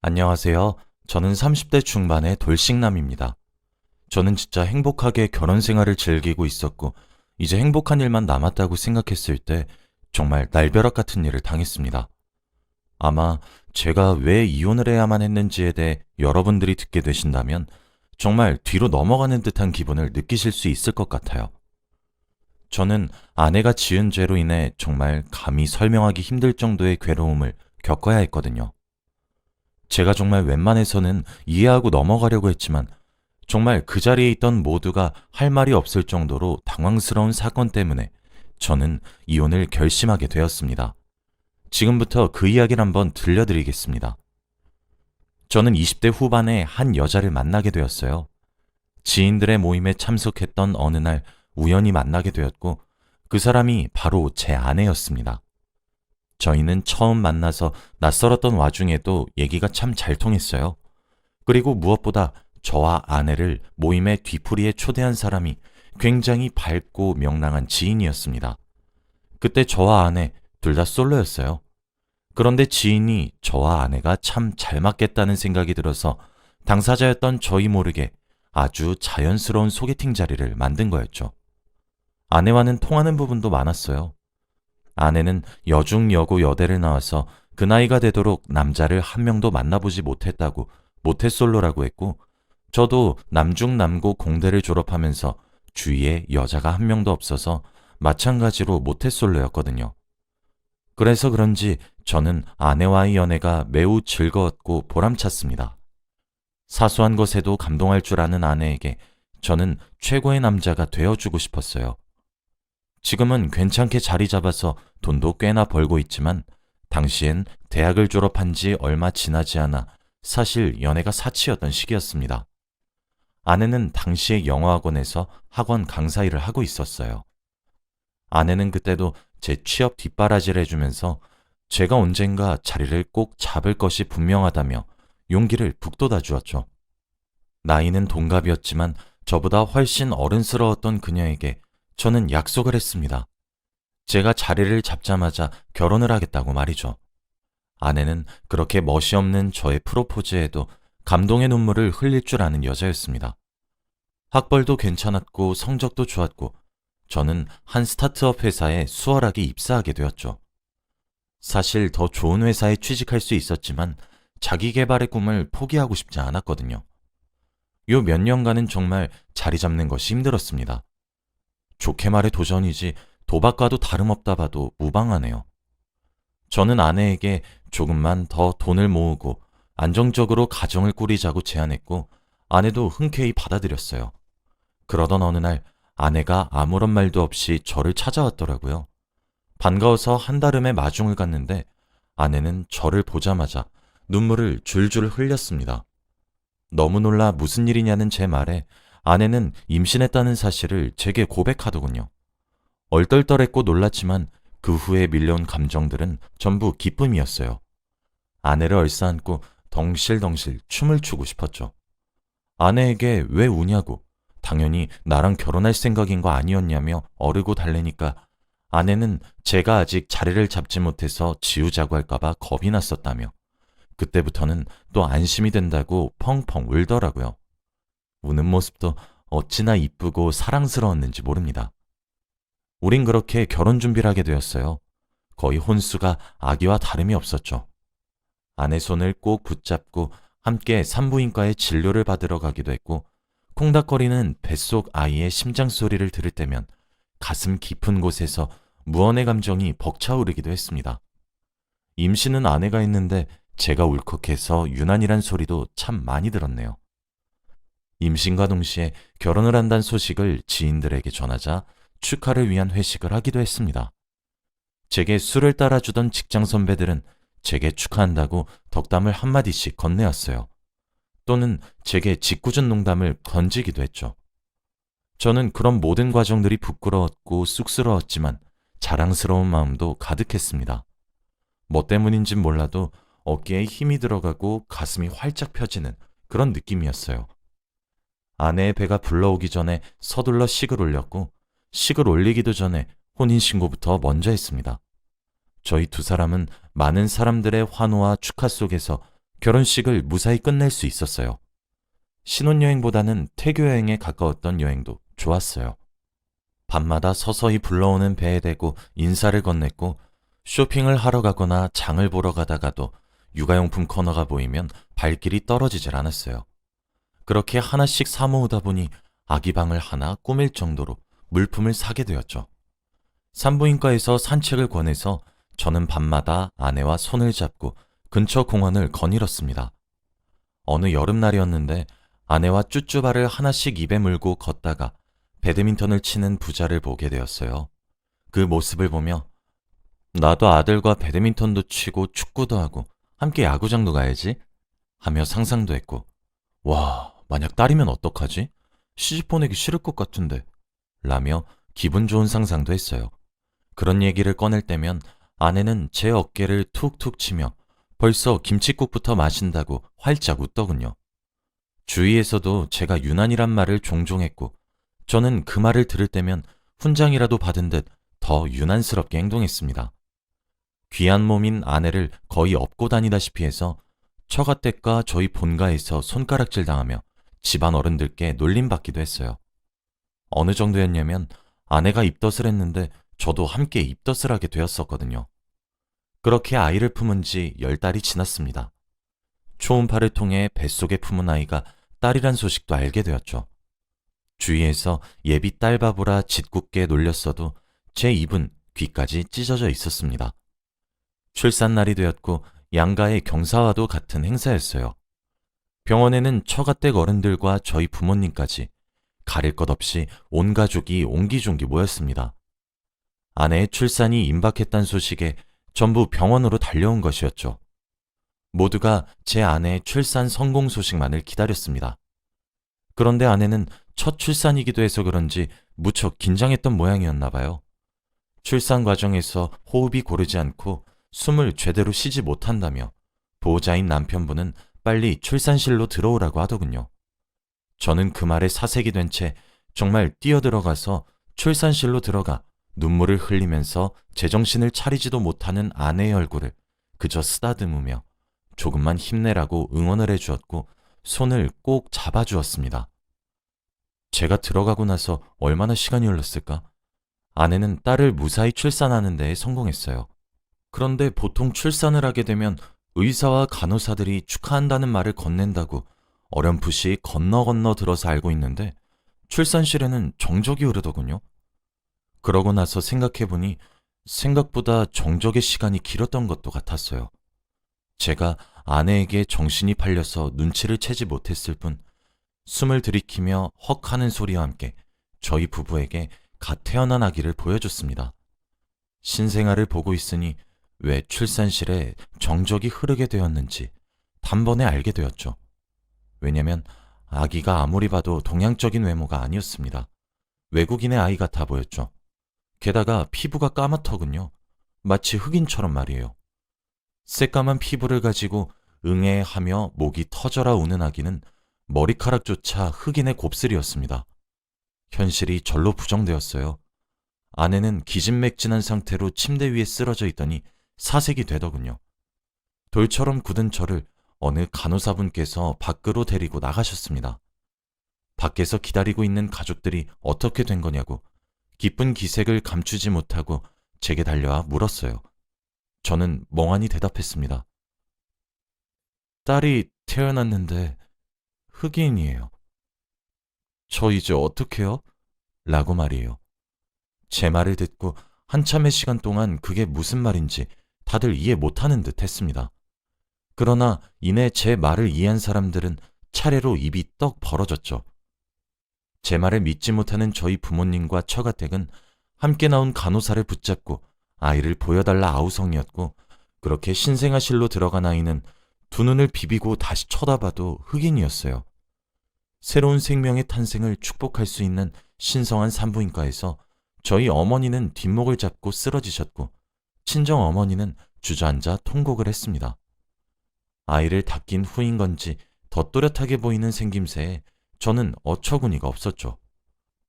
안녕하세요. 저는 30대 중반의 돌싱남입니다. 저는 진짜 행복하게 결혼 생활을 즐기고 있었고, 이제 행복한 일만 남았다고 생각했을 때 정말 날벼락 같은 일을 당했습니다. 아마 제가 왜 이혼을 해야만 했는지에 대해 여러분들이 듣게 되신다면 정말 뒤로 넘어가는 듯한 기분을 느끼실 수 있을 것 같아요. 저는 아내가 지은 죄로 인해 정말 감히 설명하기 힘들 정도의 괴로움을 겪어야 했거든요. 제가 정말 웬만해서는 이해하고 넘어가려고 했지만 정말 그 자리에 있던 모두가 할 말이 없을 정도로 당황스러운 사건 때문에 저는 이혼을 결심하게 되었습니다. 지금부터 그 이야기를 한번 들려드리겠습니다. 저는 20대 후반에 한 여자를 만나게 되었어요. 지인들의 모임에 참석했던 어느 날 우연히 만나게 되었고 그 사람이 바로 제 아내였습니다. 저희는 처음 만나서 낯설었던 와중에도 얘기가 참 잘 통했어요. 그리고 무엇보다 저와 아내를 모임의 뒤풀이에 초대한 사람이 굉장히 밝고 명랑한 지인이었습니다. 그때 저와 아내 둘 다 솔로였어요. 그런데 지인이 저와 아내가 참 잘 맞겠다는 생각이 들어서 당사자였던 저희 모르게 아주 자연스러운 소개팅 자리를 만든 거였죠. 아내와는 통하는 부분도 많았어요. 아내는 여중 여고 여대를 나와서 그 나이가 되도록 남자를 한 명도 만나보지 못했다고 모태솔로라고 했고, 저도 남중 남고 공대를 졸업하면서 주위에 여자가 한 명도 없어서 마찬가지로 모태솔로였거든요. 그래서 그런지 저는 아내와의 연애가 매우 즐거웠고 보람찼습니다. 사소한 것에도 감동할 줄 아는 아내에게 저는 최고의 남자가 되어주고 싶었어요. 지금은 괜찮게 자리 잡아서 돈도 꽤나 벌고 있지만 당시엔 대학을 졸업한 지 얼마 지나지 않아 사실 연애가 사치였던 시기였습니다. 아내는 당시에 영어학원에서 학원 강사 일을 하고 있었어요. 아내는 그때도 제 취업 뒷바라지를 해주면서 제가 언젠가 자리를 꼭 잡을 것이 분명하다며 용기를 북돋아 주었죠. 나이는 동갑이었지만 저보다 훨씬 어른스러웠던 그녀에게 저는 약속을 했습니다. 제가 자리를 잡자마자 결혼을 하겠다고 말이죠. 아내는 그렇게 멋이 없는 저의 프로포즈에도 감동의 눈물을 흘릴 줄 아는 여자였습니다. 학벌도 괜찮았고 성적도 좋았고 저는 한 스타트업 회사에 수월하게 입사하게 되었죠. 사실 더 좋은 회사에 취직할 수 있었지만 자기 개발의 꿈을 포기하고 싶지 않았거든요. 요 몇 년간은 정말 자리 잡는 것이 힘들었습니다. 좋게 말해 도전이지 도박과도 다름없다 봐도 무방하네요. 저는 아내에게 조금만 더 돈을 모으고 안정적으로 가정을 꾸리자고 제안했고 아내도 흔쾌히 받아들였어요. 그러던 어느 날 아내가 아무런 말도 없이 저를 찾아왔더라고요. 반가워서 한달음에 마중을 갔는데 아내는 저를 보자마자 눈물을 줄줄 흘렸습니다. 너무 놀라 무슨 일이냐는 제 말에 아내는 임신했다는 사실을 제게 고백하더군요. 얼떨떨했고 놀랐지만 그 후에 밀려온 감정들은 전부 기쁨이었어요. 아내를 얼싸안고 덩실덩실 춤을 추고 싶었죠. 아내에게 왜 우냐고, 당연히 나랑 결혼할 생각인 거 아니었냐며 어르고 달래니까 아내는 제가 아직 자리를 잡지 못해서 지우자고 할까봐 겁이 났었다며 그때부터는 또 안심이 된다고 펑펑 울더라고요. 우는 모습도 어찌나 이쁘고 사랑스러웠는지 모릅니다. 우린 그렇게 결혼 준비를 하게 되었어요. 거의 혼수가 아기와 다름이 없었죠. 아내 손을 꼭 붙잡고 함께 산부인과에 진료를 받으러 가기도 했고 콩닥거리는 뱃속 아이의 심장 소리를 들을 때면 가슴 깊은 곳에서 무언의 감정이 벅차오르기도 했습니다. 임신은 아내가 했는데 제가 울컥해서 유난이란 소리도 참 많이 들었네요. 임신과 동시에 결혼을 한다는 소식을 지인들에게 전하자 축하를 위한 회식을 하기도 했습니다. 제게 술을 따라주던 직장 선배들은 제게 축하한다고 덕담을 한마디씩 건네었어요. 또는 제게 짓궂은 농담을 던지기도 했죠. 저는 그런 모든 과정들이 부끄러웠고 쑥스러웠지만 자랑스러운 마음도 가득했습니다. 뭐 때문인진 몰라도 어깨에 힘이 들어가고 가슴이 활짝 펴지는 그런 느낌이었어요. 아내의 배가 불러오기 전에 서둘러 식을 올렸고 식을 올리기도 전에 혼인신고부터 먼저 했습니다. 저희 두 사람은 많은 사람들의 환호와 축하 속에서 결혼식을 무사히 끝낼 수 있었어요. 신혼여행보다는 태교여행에 가까웠던 여행도 좋았어요. 밤마다 서서히 불러오는 배에 대고 인사를 건넸고 쇼핑을 하러 가거나 장을 보러 가다가도 육아용품 코너가 보이면 발길이 떨어지질 않았어요. 그렇게 하나씩 사 모으다 보니 아기 방을 하나 꾸밀 정도로 물품을 사게 되었죠. 산부인과에서 산책을 권해서 저는 밤마다 아내와 손을 잡고 근처 공원을 거닐었습니다. 어느 여름날이었는데 아내와 쭈쭈바를 하나씩 입에 물고 걷다가 배드민턴을 치는 부자를 보게 되었어요. 그 모습을 보며 나도 아들과 배드민턴도 치고 축구도 하고 함께 야구장도 가야지 하며 상상도 했고, 와, 만약 딸이면 어떡하지? 시집 보내기 싫을 것 같은데 라며 기분 좋은 상상도 했어요. 그런 얘기를 꺼낼 때면 아내는 제 어깨를 툭툭 치며 벌써 김칫국부터 마신다고 활짝 웃더군요. 주위에서도 제가 유난이란 말을 종종 했고 저는 그 말을 들을 때면 훈장이라도 받은 듯 더 유난스럽게 행동했습니다. 귀한 몸인 아내를 거의 업고 다니다시피 해서 처가댁과 저희 본가에서 손가락질 당하며 집안 어른들께 놀림받기도 했어요. 어느 정도였냐면 아내가 입덧을 했는데 저도 함께 입덧을 하게 되었었거든요. 그렇게 아이를 품은 지 10달이 지났습니다. 초음파를 통해 뱃속에 품은 아이가 딸이란 소식도 알게 되었죠. 주위에서 예비 딸 바보라 짓궂게 놀렸어도 제 입은 귀까지 찢어져 있었습니다. 출산날이 되었고 양가의 경사와도 같은 행사였어요. 병원에는 처가댁 어른들과 저희 부모님까지 가릴 것 없이 온 가족이 옹기종기 모였습니다. 아내의 출산이 임박했다는 소식에 전부 병원으로 달려온 것이었죠. 모두가 제 아내의 출산 성공 소식만을 기다렸습니다. 그런데 아내는 첫 출산이기도 해서 그런지 무척 긴장했던 모양이었나 봐요. 출산 과정에서 호흡이 고르지 않고 숨을 제대로 쉬지 못한다며 보호자인 남편분은 빨리 출산실로 들어오라고 하더군요. 저는 그 말에 사색이 된 채 정말 뛰어들어가서 출산실로 들어가 눈물을 흘리면서 제정신을 차리지도 못하는 아내의 얼굴을 그저 쓰다듬으며 조금만 힘내라고 응원을 해주었고 손을 꼭 잡아주었습니다. 제가 들어가고 나서 얼마나 시간이 흘렀을까? 아내는 딸을 무사히 출산하는 데에 성공했어요. 그런데 보통 출산을 하게 되면 의사와 간호사들이 축하한다는 말을 건넨다고 어렴풋이 건너 들어서 알고 있는데 출산실에는 정적이 흐르더군요. 그러고 나서 생각해보니 생각보다 정적의 시간이 길었던 것도 같았어요. 제가 아내에게 정신이 팔려서 눈치를 채지 못했을 뿐 숨을 들이키며 헉 하는 소리와 함께 저희 부부에게 갓 태어난 아기를 보여줬습니다. 신생아를 보고 있으니 왜 출산실에 정적이 흐르게 되었는지 단번에 알게 되었죠. 왜냐면 아기가 아무리 봐도 동양적인 외모가 아니었습니다. 외국인의 아이 같아 보였죠. 게다가 피부가 까맣더군요. 마치 흑인처럼 말이에요. 새까만 피부를 가지고 응애하며 목이 터져라 우는 아기는 머리카락조차 흑인의 곱슬이었습니다. 현실이 절로 부정되었어요. 아내는 기진맥진한 상태로 침대 위에 쓰러져 있더니 사색이 되더군요. 돌처럼 굳은 저를 어느 간호사분께서 밖으로 데리고 나가셨습니다. 밖에서 기다리고 있는 가족들이 어떻게 된 거냐고 기쁜 기색을 감추지 못하고 제게 달려와 물었어요. 저는 멍하니 대답했습니다. 딸이 태어났는데 흑인이에요. 저 이제 어떡해요? 라고 말이에요. 제 말을 듣고 한참의 시간 동안 그게 무슨 말인지 다들 이해 못하는 듯 했습니다. 그러나 이내 제 말을 이해한 사람들은 차례로 입이 떡 벌어졌죠. 제 말을 믿지 못하는 저희 부모님과 처가댁은 함께 나온 간호사를 붙잡고 아이를 보여달라 아우성이었고 그렇게 신생아실로 들어간 아이는 두 눈을 비비고 다시 쳐다봐도 흑인이었어요. 새로운 생명의 탄생을 축복할 수 있는 신성한 산부인과에서 저희 어머니는 뒷목을 잡고 쓰러지셨고 친정 어머니는 주저앉아 통곡을 했습니다. 아이를 닦인 후인 건지 더 또렷하게 보이는 생김새에 저는 어처구니가 없었죠.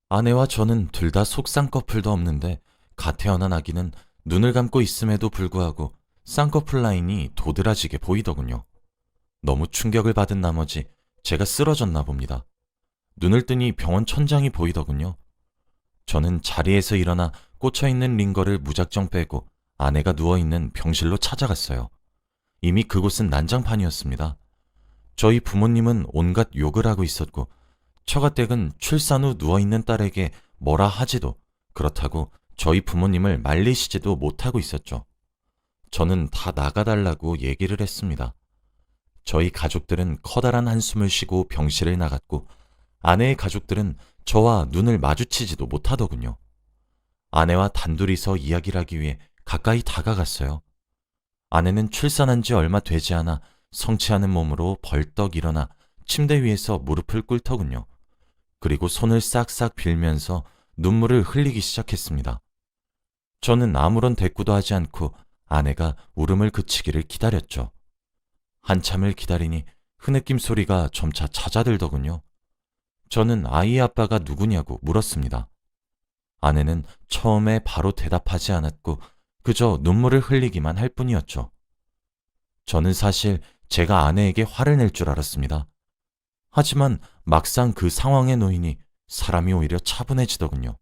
아내와 저는 둘 다 속쌍꺼풀도 없는데 갓 태어난 아기는 눈을 감고 있음에도 불구하고 쌍꺼풀 라인이 도드라지게 보이더군요. 너무 충격을 받은 나머지 제가 쓰러졌나 봅니다. 눈을 뜨니 병원 천장이 보이더군요. 저는 자리에서 일어나 꽂혀있는 링거를 무작정 빼고 아내가 누워있는 병실로 찾아갔어요. 이미 그곳은 난장판이었습니다. 저희 부모님은 온갖 욕을 하고 있었고 처가댁은 출산 후 누워있는 딸에게 뭐라 하지도, 그렇다고 저희 부모님을 말리시지도 못하고 있었죠. 저는 다 나가달라고 얘기를 했습니다. 저희 가족들은 커다란 한숨을 쉬고 병실을 나갔고 아내의 가족들은 저와 눈을 마주치지도 못하더군요. 아내와 단둘이서 이야기를 하기 위해 가까이 다가갔어요. 아내는 출산한 지 얼마 되지 않아 성취하는 몸으로 벌떡 일어나 침대 위에서 무릎을 꿇더군요. 그리고 손을 싹싹 빌면서 눈물을 흘리기 시작했습니다. 저는 아무런 대꾸도 하지 않고 아내가 울음을 그치기를 기다렸죠. 한참을 기다리니 흐느낌 소리가 점차 잦아들더군요. 저는 아이의 아빠가 누구냐고 물었습니다. 아내는 처음에 바로 대답하지 않았고 그저 눈물을 흘리기만 할 뿐이었죠. 저는 사실 제가 아내에게 화를 낼 줄 알았습니다. 하지만 막상 그 상황에 놓이니 사람이 오히려 차분해지더군요.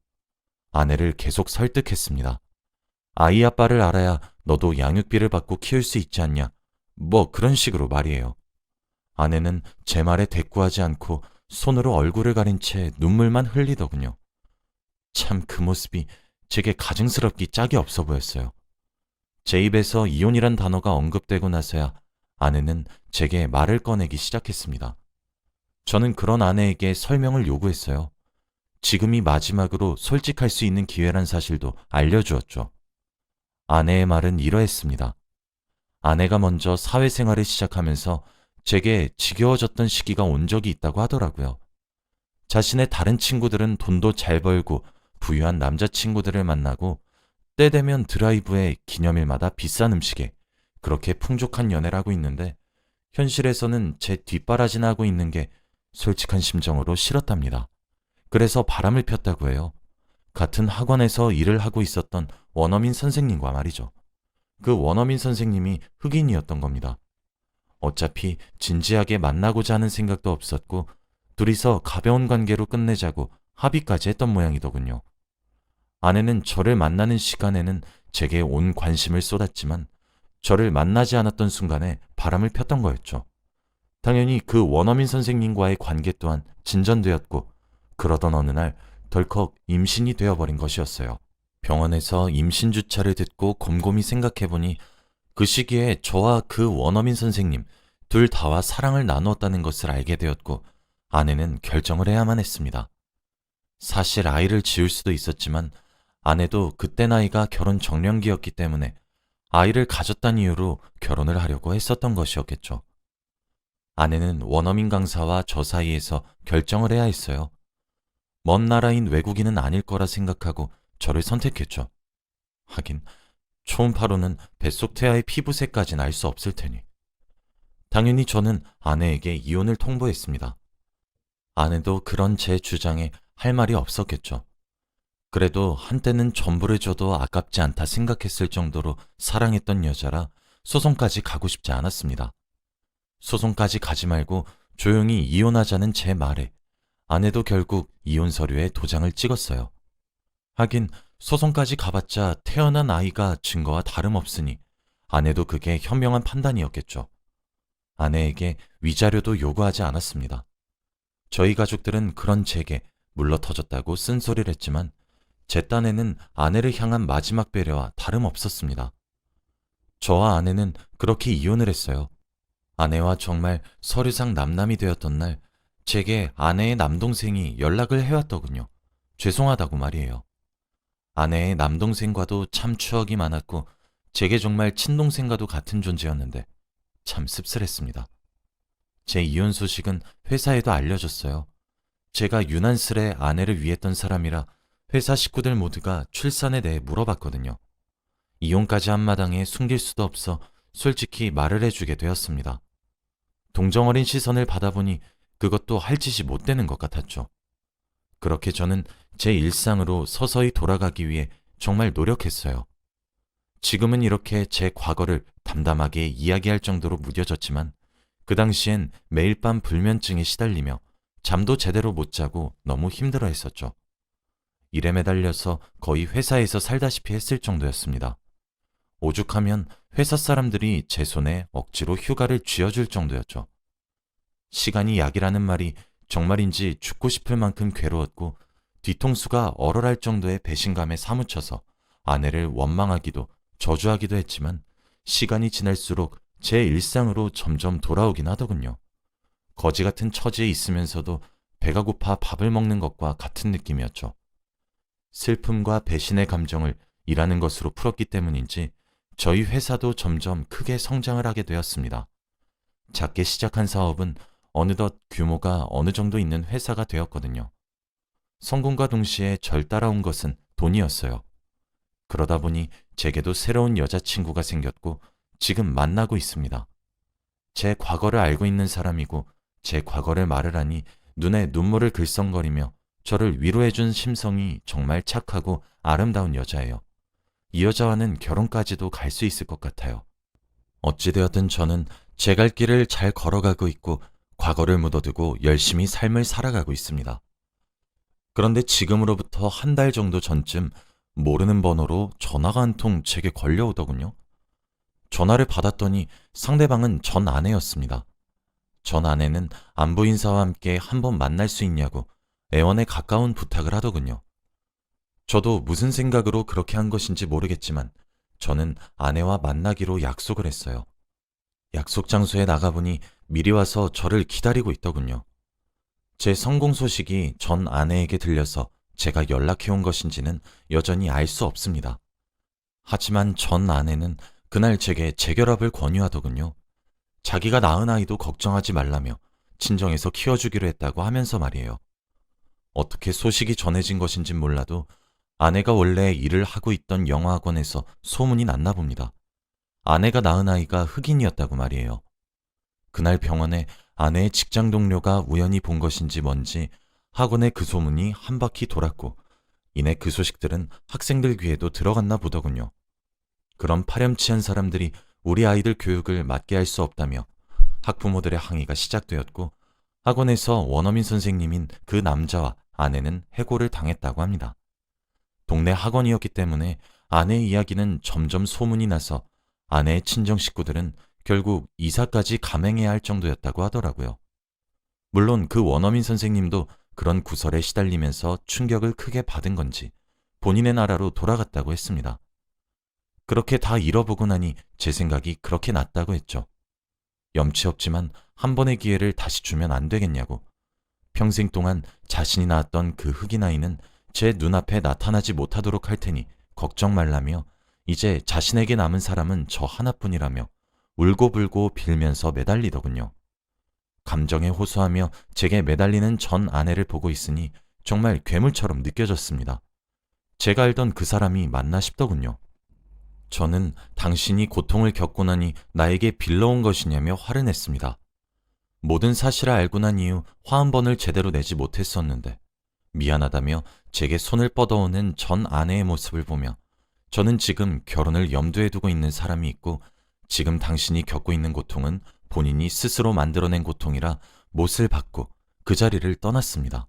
아내를 계속 설득했습니다. 아이 아빠를 알아야 너도 양육비를 받고 키울 수 있지 않냐. 뭐 그런 식으로 말이에요. 아내는 제 말에 대꾸하지 않고 손으로 얼굴을 가린 채 눈물만 흘리더군요. 참 그 모습이 제게 가증스럽기 짝이 없어 보였어요. 제 입에서 이혼이란 단어가 언급되고 나서야 아내는 제게 말을 꺼내기 시작했습니다. 저는 그런 아내에게 설명을 요구했어요. 지금이 마지막으로 솔직할 수 있는 기회란 사실도 알려주었죠. 아내의 말은 이러했습니다. 아내가 먼저 사회생활을 시작하면서 제게 지겨워졌던 시기가 온 적이 있다고 하더라고요. 자신의 다른 친구들은 돈도 잘 벌고 부유한 남자친구들을 만나고 때 되면 드라이브에 기념일마다 비싼 음식에 그렇게 풍족한 연애를 하고 있는데 현실에서는 제 뒷바라지나 하고 있는 게 솔직한 심정으로 싫었답니다. 그래서 바람을 폈다고 해요. 같은 학원에서 일을 하고 있었던 원어민 선생님과 말이죠. 그 원어민 선생님이 흑인이었던 겁니다. 어차피 진지하게 만나고자 하는 생각도 없었고 둘이서 가벼운 관계로 끝내자고 합의까지 했던 모양이더군요. 아내는 저를 만나는 시간에는 제게 온 관심을 쏟았지만 저를 만나지 않았던 순간에 바람을 폈던 거였죠. 당연히 그 원어민 선생님과의 관계 또한 진전되었고 그러던 어느 날 덜컥 임신이 되어버린 것이었어요. 병원에서 임신 주차를 듣고 곰곰이 생각해보니 그 시기에 저와 그 원어민 선생님 둘 다와 사랑을 나누었다는 것을 알게 되었고 아내는 결정을 해야만 했습니다. 사실 아이를 지을 수도 있었지만 아내도 그때 나이가 결혼 정년기였기 때문에 아이를 가졌다는 이유로 결혼을 하려고 했었던 것이었겠죠. 아내는 원어민 강사와 저 사이에서 결정을 해야 했어요. 먼 나라인 외국인은 아닐 거라 생각하고 저를 선택했죠. 하긴 초음파로는 뱃속 태아의 피부색까지는 알 수 없을 테니. 당연히 저는 아내에게 이혼을 통보했습니다. 아내도 그런 제 주장에 할 말이 없었겠죠. 그래도 한때는 전부를 줘도 아깝지 않다 생각했을 정도로 사랑했던 여자라 소송까지 가고 싶지 않았습니다. 소송까지 가지 말고 조용히 이혼하자는 제 말에 아내도 결국 이혼 서류에 도장을 찍었어요. 하긴 소송까지 가봤자 태어난 아이가 증거와 다름없으니 아내도 그게 현명한 판단이었겠죠. 아내에게 위자료도 요구하지 않았습니다. 저희 가족들은 그런 제게 물러터졌다고 쓴소리를 했지만 제 딴에는 아내를 향한 마지막 배려와 다름없었습니다. 저와 아내는 그렇게 이혼을 했어요. 아내와 정말 서류상 남남이 되었던 날 제게 아내의 남동생이 연락을 해왔더군요. 죄송하다고 말이에요. 아내의 남동생과도 참 추억이 많았고 제게 정말 친동생과도 같은 존재였는데 참 씁쓸했습니다. 제 이혼 소식은 회사에도 알려졌어요. 제가 유난스레 아내를 위했던 사람이라 회사 식구들 모두가 출산에 대해 물어봤거든요. 이혼까지 한 마당에 숨길 수도 없어 솔직히 말을 해주게 되었습니다. 동정어린 시선을 받아보니 그것도 할 짓이 못 되는 것 같았죠. 그렇게 저는 제 일상으로 서서히 돌아가기 위해 정말 노력했어요. 지금은 이렇게 제 과거를 담담하게 이야기할 정도로 무뎌졌지만 그 당시엔 매일 밤 불면증에 시달리며 잠도 제대로 못 자고 너무 힘들어 했었죠. 일에 매달려서 거의 회사에서 살다시피 했을 정도였습니다. 오죽하면 회사 사람들이 제 손에 억지로 휴가를 쥐어줄 정도였죠. 시간이 약이라는 말이 정말인지 죽고 싶을 만큼 괴로웠고 뒤통수가 얼얼할 정도의 배신감에 사무쳐서 아내를 원망하기도 저주하기도 했지만 시간이 지날수록 제 일상으로 점점 돌아오긴 하더군요. 거지 같은 처지에 있으면서도 배가 고파 밥을 먹는 것과 같은 느낌이었죠. 슬픔과 배신의 감정을 일하는 것으로 풀었기 때문인지 저희 회사도 점점 크게 성장을 하게 되었습니다. 작게 시작한 사업은 어느덧 규모가 어느 정도 있는 회사가 되었거든요. 성공과 동시에 절 따라온 것은 돈이었어요. 그러다 보니 제게도 새로운 여자친구가 생겼고 지금 만나고 있습니다. 제 과거를 알고 있는 사람이고 제 과거를 말을 하니 눈에 눈물을 글썽거리며 저를 위로해준 심성이 정말 착하고 아름다운 여자예요. 이 여자와는 결혼까지도 갈 수 있을 것 같아요. 어찌되었든 저는 제 갈 길을 잘 걸어가고 있고 과거를 묻어두고 열심히 삶을 살아가고 있습니다. 그런데 지금으로부터 한 달 정도 전쯤 모르는 번호로 전화가 한 통 제게 걸려오더군요. 전화를 받았더니 상대방은 전 아내였습니다. 전 아내는 안부 인사와 함께 한번 만날 수 있냐고 애원에 가까운 부탁을 하더군요. 저도 무슨 생각으로 그렇게 한 것인지 모르겠지만 저는 아내와 만나기로 약속을 했어요. 약속 장소에 나가보니 미리 와서 저를 기다리고 있더군요. 제 성공 소식이 전 아내에게 들려서 제가 연락해온 것인지는 여전히 알 수 없습니다. 하지만 전 아내는 그날 제게 재결합을 권유하더군요. 자기가 낳은 아이도 걱정하지 말라며 친정에서 키워주기로 했다고 하면서 말이에요. 어떻게 소식이 전해진 것인진 몰라도 아내가 원래 일을 하고 있던 영어학원에서 소문이 났나 봅니다. 아내가 낳은 아이가 흑인이었다고 말이에요. 그날 병원에 아내의 직장 동료가 우연히 본 것인지 뭔지 학원에 그 소문이 한 바퀴 돌았고 이내 그 소식들은 학생들 귀에도 들어갔나 보더군요. 그런 파렴치한 사람들이 우리 아이들 교육을 맡게 할 수 없다며 학부모들의 항의가 시작되었고 학원에서 원어민 선생님인 그 남자와 아내는 해고를 당했다고 합니다. 동네 학원이었기 때문에 아내의 이야기는 점점 소문이 나서 아내의 친정 식구들은 결국 이사까지 감행해야 할 정도였다고 하더라고요. 물론 그 원어민 선생님도 그런 구설에 시달리면서 충격을 크게 받은 건지 본인의 나라로 돌아갔다고 했습니다. 그렇게 다 잃어보고 나니 제 생각이 그렇게 났다고 했죠. 염치 없지만 한 번의 기회를 다시 주면 안 되겠냐고. 평생 동안 자신이 낳았던 그 흑인 아이는 제 눈앞에 나타나지 못하도록 할 테니 걱정 말라며 이제 자신에게 남은 사람은 저 하나뿐이라며 울고불고 빌면서 매달리더군요. 감정에 호소하며 제게 매달리는 전 아내를 보고 있으니 정말 괴물처럼 느껴졌습니다. 제가 알던 그 사람이 맞나 싶더군요. 저는 당신이 고통을 겪고 나니 나에게 빌러온 것이냐며 화를 냈습니다. 모든 사실을 알고 난 이후 화 한 번을 제대로 내지 못했었는데 미안하다며 제게 손을 뻗어오는 전 아내의 모습을 보며 저는 지금 결혼을 염두에 두고 있는 사람이 있고 지금 당신이 겪고 있는 고통은 본인이 스스로 만들어낸 고통이라 못을 받고 그 자리를 떠났습니다.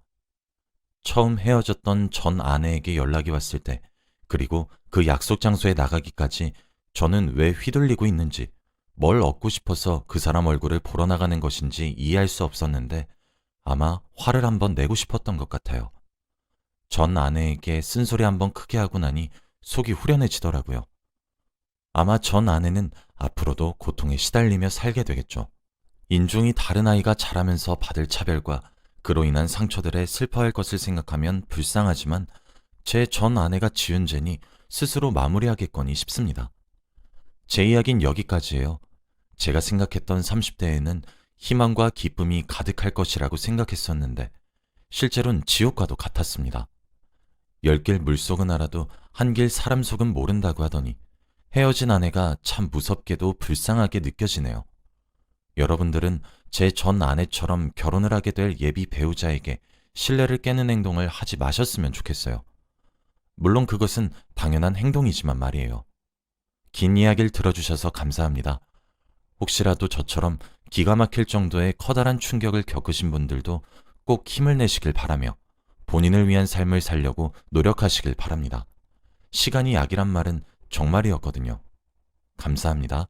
처음 헤어졌던 전 아내에게 연락이 왔을 때 그리고 그 약속 장소에 나가기까지 저는 왜 휘둘리고 있는지 뭘 얻고 싶어서 그 사람 얼굴을 보러 나가는 것인지 이해할 수 없었는데 아마 화를 한번 내고 싶었던 것 같아요. 전 아내에게 쓴소리 한번 크게 하고 나니 속이 후련해지더라고요. 아마 전 아내는 앞으로도 고통에 시달리며 살게 되겠죠. 인종이 다른 아이가 자라면서 받을 차별과 그로 인한 상처들에 슬퍼할 것을 생각하면 불쌍하지만 제 전 아내가 지은 죄니 스스로 마무리하겠거니 싶습니다. 제 이야기는 여기까지예요. 제가 생각했던 30대에는 희망과 기쁨이 가득할 것이라고 생각했었는데 실제로는 지옥과도 같았습니다. 10길 물속은 알아도 한 길 사람 속은 모른다고 하더니 헤어진 아내가 참 무섭게도 불쌍하게 느껴지네요. 여러분들은 제 전 아내처럼 결혼을 하게 될 예비 배우자에게 신뢰를 깨는 행동을 하지 마셨으면 좋겠어요. 물론 그것은 당연한 행동이지만 말이에요. 긴 이야기를 들어주셔서 감사합니다. 혹시라도 저처럼 기가 막힐 정도의 커다란 충격을 겪으신 분들도 꼭 힘을 내시길 바라며 본인을 위한 삶을 살려고 노력하시길 바랍니다. 시간이 약이란 말은 정말이었거든요. 감사합니다.